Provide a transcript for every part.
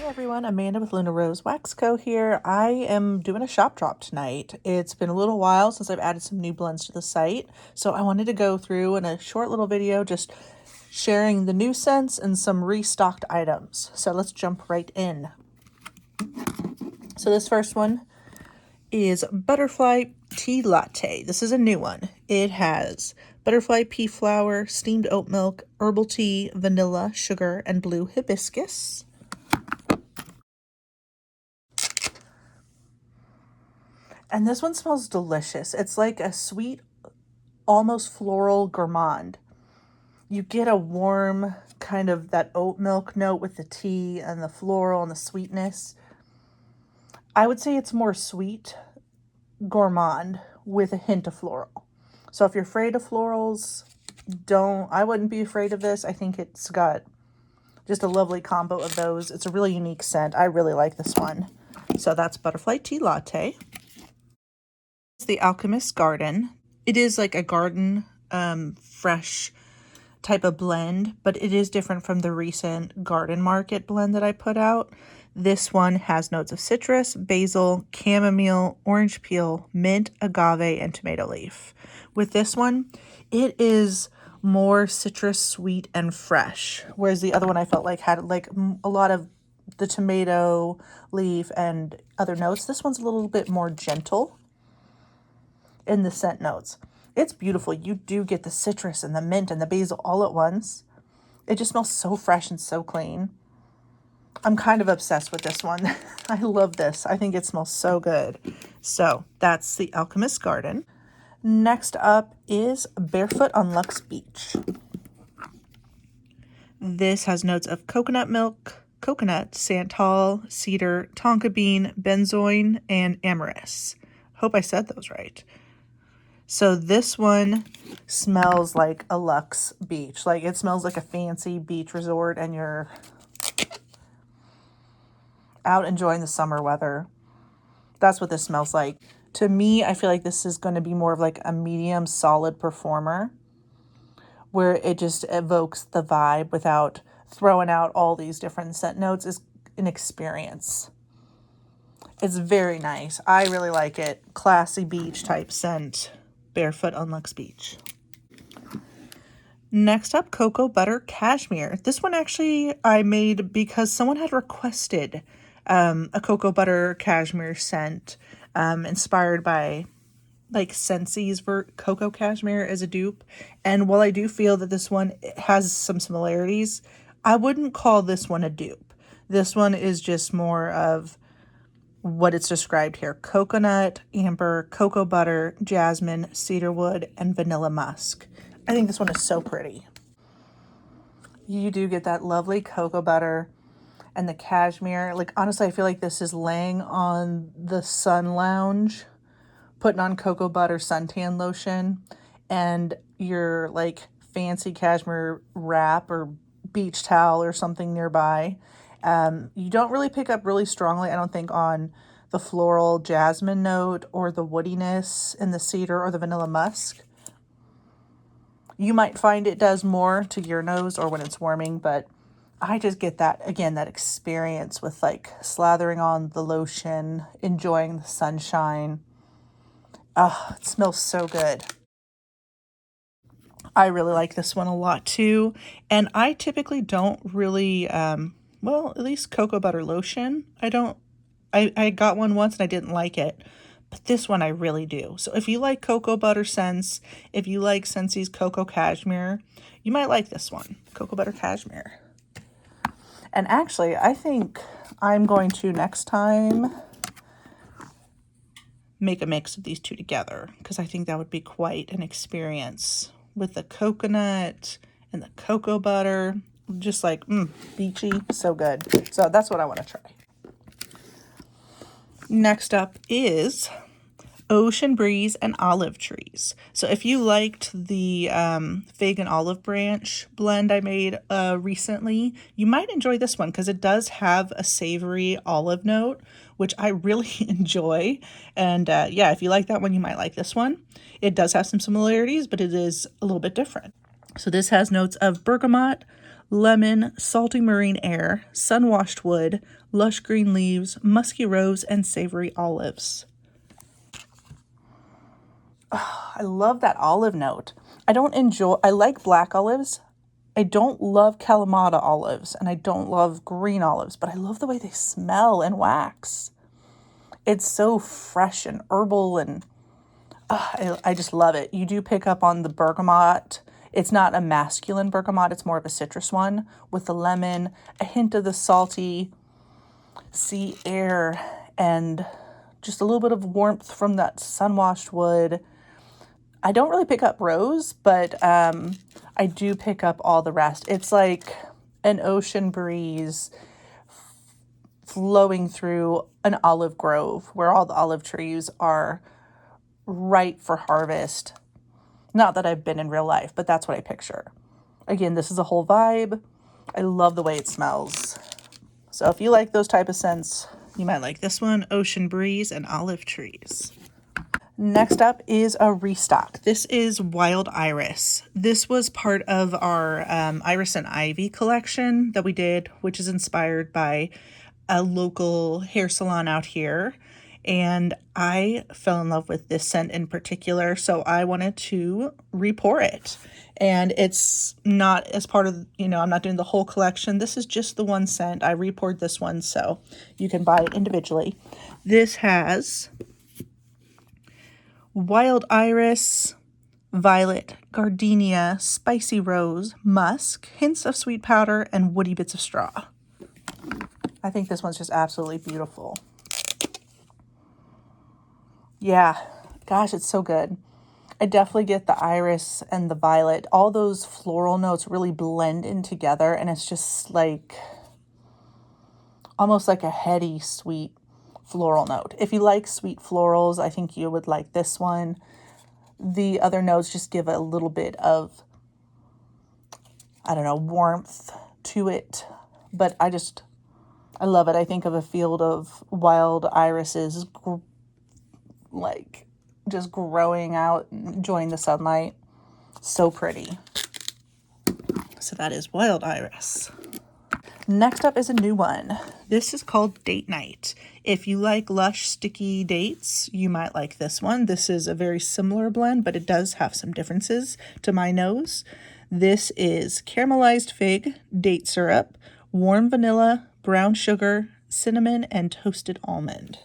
Everyone, Amanda with Luna Rose Wax Co. here. I am doing a shop drop tonight. It's been a little while since I've added some new blends to the site, so I wanted to go through in a short little video just sharing the new scents and some restocked items. So let's jump right in. So this first one is Butterfly Tea Latte. This is a new one. It has butterfly pea flower, steamed oat milk, herbal tea, vanilla, sugar, and blue hibiscus. And this one smells delicious. It's like a sweet, almost floral gourmand. You get a warm kind of that oat milk note with the tea and the floral and the sweetness. I would say it's more sweet gourmand with a hint of floral. So if you're afraid of florals, I wouldn't be afraid of this. I think it's got just a lovely combo of those. It's a really unique scent. I really like this one. So that's Butterfly Tea Latte. It's the Alchemist's Garden. It is like a garden fresh type of blend, but it is different from the recent Garden Market blend that I put out. This one has notes of citrus, basil, chamomile, orange peel, mint, agave, and tomato leaf. With this one, it is more citrus, sweet, and fresh, whereas the other one I felt like had like a lot of the tomato leaf and other notes. This one's a little bit more gentle in the scent notes. It's beautiful. You do get the citrus and the mint and the basil all at once. It just smells so fresh and so clean. I'm kind of obsessed with this one. I love this. I think it smells so good. So that's the Alchemist's Garden. Next up is Barefoot on Lux Beach. This has notes of coconut milk, coconut, santal, cedar, tonka bean, benzoin, and amyris. Hope I said those right. So this one smells like a luxe beach. Like it smells like a fancy beach resort and you're out enjoying the summer weather. That's what this smells like. To me, I feel like this is going to be more of like a medium solid performer where it just evokes the vibe without throwing out all these different scent notes. Is an experience. It's very nice. I really like it. Classy beach type scent. Barefoot on Lux Beach. Next up, Cocoa Butter Cashmere. This one actually I made because someone had requested a Cocoa Butter Cashmere scent inspired by like Scentsi's Cocoa Cashmere as a dupe. And while I do feel that this one has some similarities, I wouldn't call this one a dupe. This one is just more of what it's described here: coconut, amber, cocoa butter, jasmine, cedarwood, and vanilla musk. I think this one is so pretty. You do get that lovely cocoa butter and the cashmere. Like honestly, I feel like this is laying on the sun lounge, putting on cocoa butter suntan lotion and your like fancy cashmere wrap or beach towel or something nearby. You don't really pick up really strongly, I don't think, on the floral jasmine note or the woodiness in the cedar or the vanilla musk. You might find it does more to your nose or when it's warming, but I just get that, again, that experience with like slathering on the lotion, enjoying the sunshine. Oh, it smells so good. I really like this one a lot too. And I typically don't really, well, at least cocoa butter lotion. I got one once and I didn't like it. But this one I really do. So if you like cocoa butter scents, if you like Scentsi's Cocoa Cashmere, you might like this one, Cocoa Butter Cashmere. And actually, I think I'm going to next time make a mix of these two together because I think that would be quite an experience with the coconut and the cocoa butter. Just like, beachy, so good. So that's what I want to try. Next up is Ocean Breeze and Olive Trees. So if you liked the fig and olive branch blend I made recently, you might enjoy this one because it does have a savory olive note, which I really enjoy. And yeah, if you like that one, you might like this one. It does have some similarities, but it is a little bit different. So this has notes of bergamot, lemon, salty marine air, sun-washed wood, lush green leaves, musky rose, and savory olives. I love that olive note. I like black olives. I don't love Kalamata olives, and I don't love green olives, but I love the way they smell and wax. It's so fresh and herbal, and I just love it. You do pick up on the bergamot. It's not a masculine bergamot, it's more of a citrus one with the lemon, a hint of the salty sea air, and just a little bit of warmth from that sun-washed wood. I don't really pick up rose, but I do pick up all the rest. It's like an ocean breeze flowing through an olive grove where all the olive trees are ripe for harvest. Not that I've been in real life, but that's what I picture. Again, this is a whole vibe. I love the way it smells. So if you like those type of scents, you might like this one, Ocean Breeze and Olive Trees. Next up is a restock. This is Wild Iris. This was part of our Iris and Ivy collection that we did, which is inspired by a local hair salon out here. And I fell in love with this scent in particular, so I wanted to repour it. And it's not as part of, I'm not doing the whole collection. This is just the one scent. I repoured this one, so you can buy it individually. This has wild iris, violet, gardenia, spicy rose, musk, hints of sweet powder, and woody bits of straw. I think this one's just absolutely beautiful. Yeah, gosh, it's so good. I definitely get the iris and the violet. All those floral notes really blend in together, and it's just like almost like a heady, sweet floral note. If you like sweet florals, I think you would like this one. The other notes just give a little bit of, I don't know, warmth to it. But I love it. I think of a field of wild irises, like just growing out, enjoying the sunlight. So pretty. So that is Wild Iris. Next up is a new one. This is called Date Night. If you like lush, sticky dates, you might like this one. This is a very similar blend, but it does have some differences to my nose. This is caramelized fig, date syrup, warm vanilla, brown sugar, cinnamon, and toasted almond.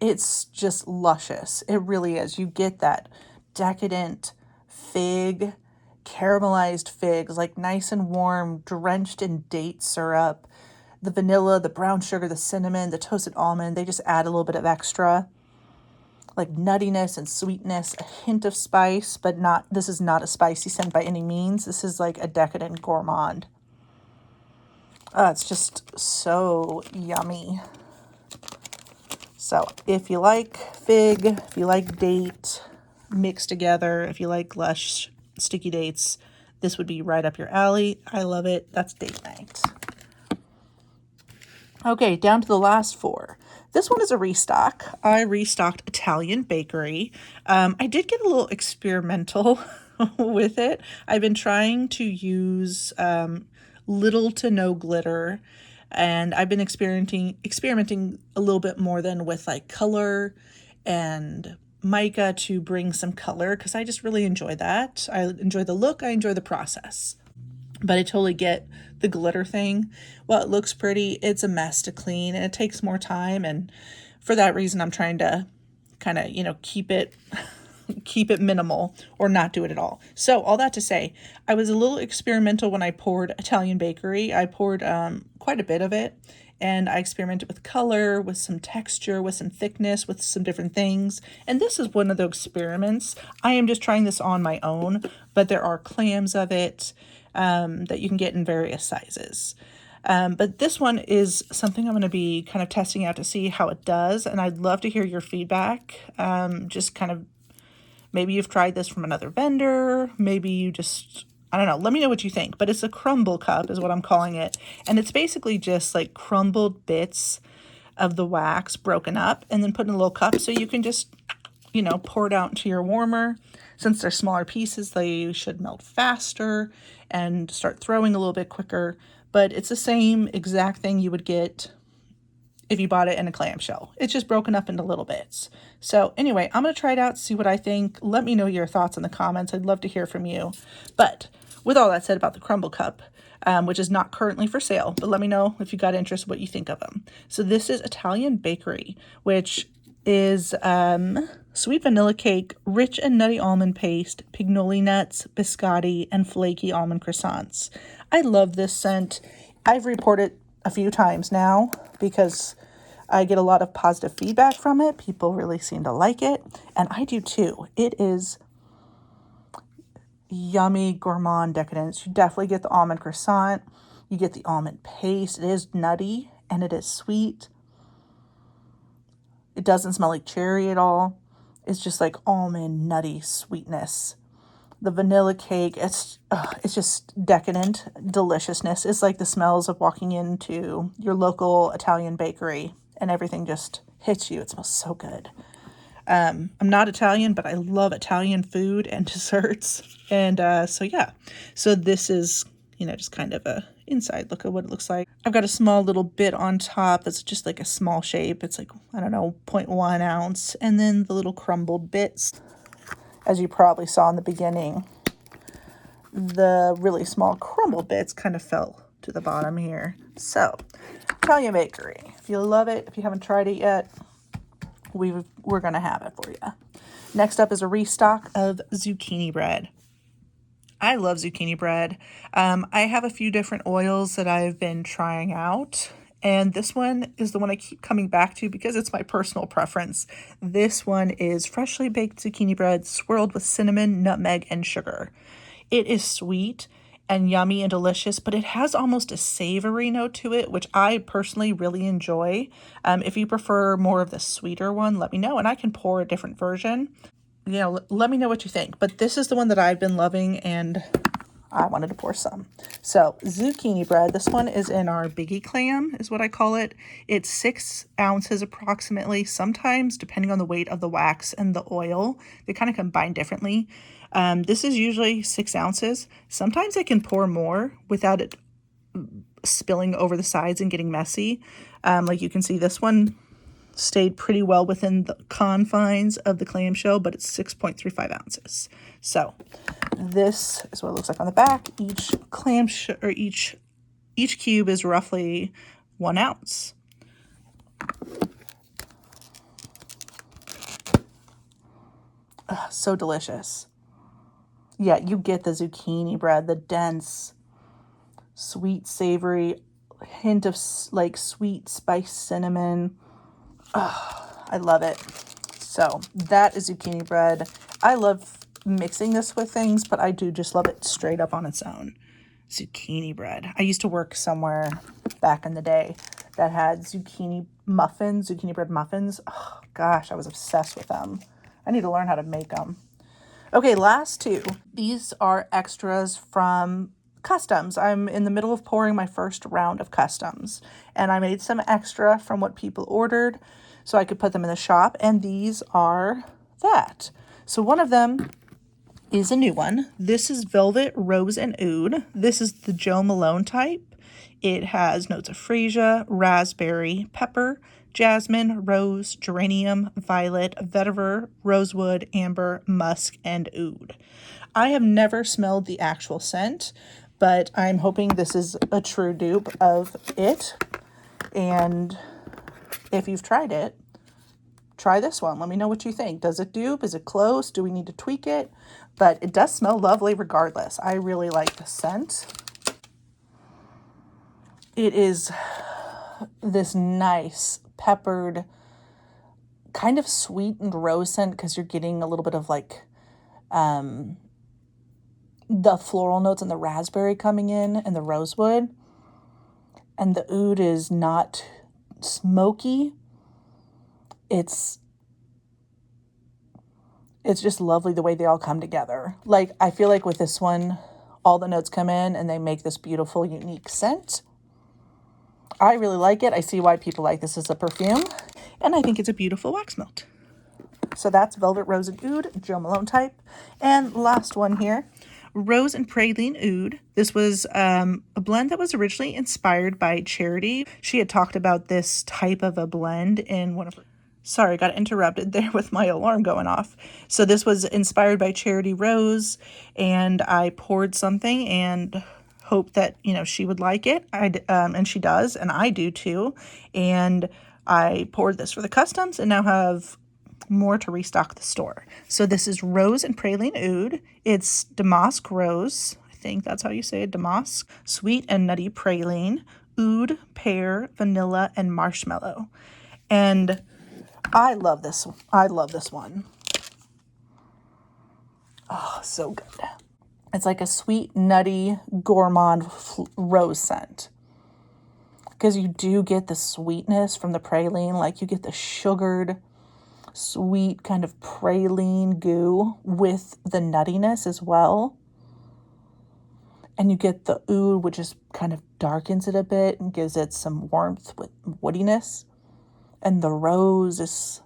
It's just luscious. It really is. You get that decadent fig, caramelized figs, like nice and warm, drenched in date syrup. The vanilla, the brown sugar, the cinnamon, the toasted almond, they just add a little bit of extra, like nuttiness and sweetness, a hint of spice, but this is not a spicy scent by any means. This is like a decadent gourmand. It's just so yummy. So if you like fig, if you like date mixed together, if you like lush, sticky dates, this would be right up your alley. I love it. That's Date Night. Okay, down to the last four. This one is a restock. I restocked Italian Bakery. I did get a little experimental with it. I've been trying to use little to no glitter, and I've been experimenting a little bit more than with like color and mica to bring some color, because I just really enjoy that. I enjoy the look, I enjoy the process. But I totally get the glitter thing. Well, it looks pretty, it's a mess to clean, and it takes more time, and for that reason I'm trying to kind of, keep it minimal or not do it at all. So all that to say, I was a little experimental when I poured Italian Bakery. I poured quite a bit of it, and I experimented with color, with some texture, with some thickness, with some different things. And this is one of those experiments. I am just trying this on my own, but there are clams of it that you can get in various sizes. But this one is something I'm going to be kind of testing out to see how it does. And I'd love to hear your feedback. Just kind of, maybe you've tried this from another vendor. Maybe you just, I don't know. Let me know what you think. But it's a crumble cup is what I'm calling it. And it's basically just like crumbled bits of the wax broken up and then put in a little cup. So you can just you know, pour it out into your warmer. Since they're smaller pieces, they should melt faster and start throwing a little bit quicker. But it's the same exact thing you would get if you bought it in a clamshell. It's just broken up into little bits. So anyway, I'm going to try it out, see what I think. Let me know your thoughts in the comments. I'd love to hear from you. But with all that said about the crumble cup, which is not currently for sale, but let me know if you got interest, what you think of them. So this is Italian Bakery, which is sweet vanilla cake, rich and nutty almond paste, pignoli nuts, biscotti, and flaky almond croissants. I love this scent. I've reported a few times now because I get a lot of positive feedback from it. People really seem to like it, and I do too. It is yummy, gourmand decadence. You definitely get the almond croissant. You get the almond paste. It is nutty and it is sweet. It doesn't smell like cherry at all. It's just like almond nutty sweetness. The vanilla cake, it's just decadent deliciousness. It's like the smells of walking into your local Italian bakery and everything just hits you. It smells so good. I'm not Italian, but I love Italian food and desserts. And so yeah, so this is, you know, just kind of a inside look at what it looks like. I've got a small little bit on top that's just like a small shape. It's like, I don't know, 0.1 ounce. And then the little crumbled bits, as you probably saw in the beginning, the really small crumbled bits kind of fell to the bottom here. So, Italian Bakery. If you love it, if you haven't tried it yet, we're going to have it for you. Next up is a restock of zucchini bread. I love zucchini bread. I have a few different oils that I've been trying out, and this one is the one I keep coming back to because it's my personal preference. This one is freshly baked zucchini bread swirled with cinnamon, nutmeg, and sugar. It is sweet and yummy and delicious, but it has almost a savory note to it, which I personally really enjoy. If you prefer more of the sweeter one, let me know, and I can pour a different version. You know, let me know what you think. But this is the one that I've been loving, and I wanted to pour some. So, zucchini bread. This one is in our biggie clam, is what I call it. It's 6 ounces approximately. Sometimes, depending on the weight of the wax and the oil, they kind of combine differently. This is usually 6 ounces. Sometimes I can pour more without it spilling over the sides and getting messy. Like you can see, this one stayed pretty well within the confines of the clamshell, but it's 6.35 ounces. So this is what it looks like on the back. Each clamshell, or each cube is roughly 1 ounce. So delicious. Yeah, you get the zucchini bread, the dense, sweet, savory hint of like sweet spice cinnamon. I love it. So that is zucchini bread. I love mixing this with things, but I do just love it straight up on its own. Zucchini bread. I used to work somewhere back in the day that had zucchini bread muffins. Oh gosh, I was obsessed with them. I need to learn how to make them. Okay, last two. These are extras from customs. I'm in the middle of pouring my first round of customs, and I made some extra from what people ordered so I could put them in the shop, and these are that. So one of them is a new one. This is Velvet Rose and Oud. This is the Joe Malone type. It has notes of freesia, raspberry, pepper, jasmine, rose, geranium, violet, vetiver, rosewood, amber, musk, and oud. I have never smelled the actual scent, but I'm hoping this is a true dupe of it. And if you've tried it, try this one. Let me know what you think. Does it dupe? Is it close? Do we need to tweak it? But it does smell lovely regardless. I really like the scent. It is this nice peppered, kind of sweetened rose scent because you're getting a little bit of like the floral notes and the raspberry coming in and the rosewood. And the oud is not smoky. It's just lovely the way they all come together. Like, I feel like with this one, all the notes come in and they make this beautiful, unique scent. I really like it. I see why people like this as a perfume. And I think it's a beautiful wax melt. So that's Velvet Rose and Oud, Jo Malone type. And last one here, Rose and Praline Oud. This was a blend that was originally inspired by Charity. She had talked about this type of a blend in one of her... Sorry, got interrupted there with my alarm going off. So this was inspired by Charity Rose, and I poured something and hope that, you know, she would like it. And she does, and I do too. And I poured this for the customs and now have more to restock the store. So this is Rose and Praline Oud. It's Damask Rose. I think that's how you say it, Damask. Sweet and nutty praline. Oud, pear, vanilla, and marshmallow. And I love this. I love this one. Oh, so good. It's like a sweet, nutty, gourmand rose scent. Because you do get the sweetness from the praline. Like you get the sugared, sweet kind of praline goo with the nuttiness as well. And you get the oud, which is kind of darkens it a bit and gives it some warmth with woodiness. And the rose is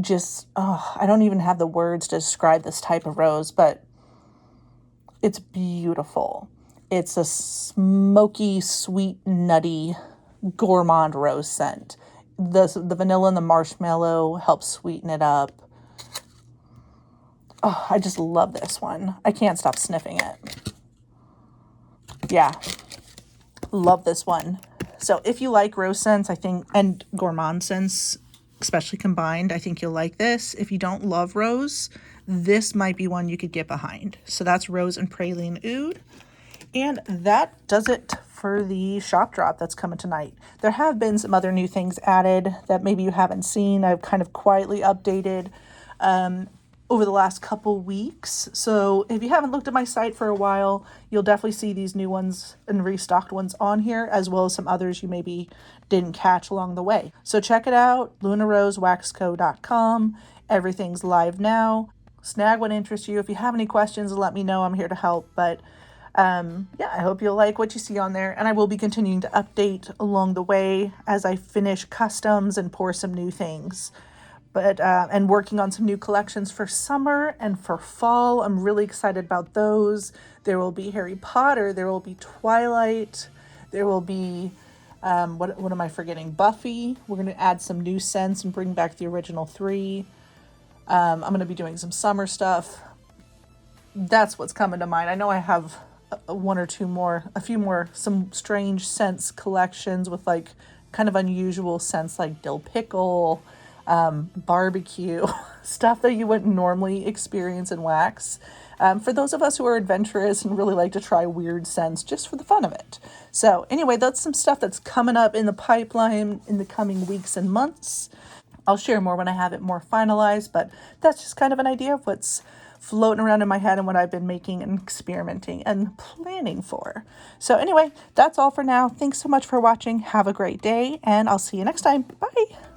just, I don't even have the words to describe this type of rose, but it's beautiful. It's a smoky, sweet, nutty, gourmand rose scent. The vanilla and the marshmallow help sweeten it up. Oh, I just love this one. I can't stop sniffing it. Yeah, love this one. So if you like rose scents, I think, and gourmand scents, especially combined, I think you'll like this. If you don't love rose, this might be one you could get behind. So that's Rose and Praline Oud. And that does it for the shop drop that's coming tonight. There have been some other new things added that maybe you haven't seen. I've kind of quietly updated over the last couple weeks. So if you haven't looked at my site for a while, you'll definitely see these new ones and restocked ones on here, as well as some others you maybe didn't catch along the way. So check it out, lunarosewaxco.com. Everything's live now. Snag what interests you. If you have any questions, let me know. I'm here to help. But yeah, I hope you'll like what you see on there. And I will be continuing to update along the way as I finish customs and pour some new things. But and working on some new collections for summer and for fall. I'm really excited about those. There will be Harry Potter. There will be Twilight. There will be, what am I forgetting? Buffy. We're going to add some new scents and bring back the original 3. I'm going to be doing some summer stuff. That's what's coming to mind. I know I have one or two more, a few more, some strange scents collections with like kind of unusual scents like dill pickle, barbecue, stuff that you wouldn't normally experience in wax. For those of us who are adventurous and really like to try weird scents just for the fun of it. So anyway, that's some stuff that's coming up in the pipeline in the coming weeks and months. I'll share more when I have it more finalized, but that's just kind of an idea of what's floating around in my head and what I've been making and experimenting and planning for. So anyway, that's all for now. Thanks so much for watching. Have a great day, and I'll see you next time. Bye.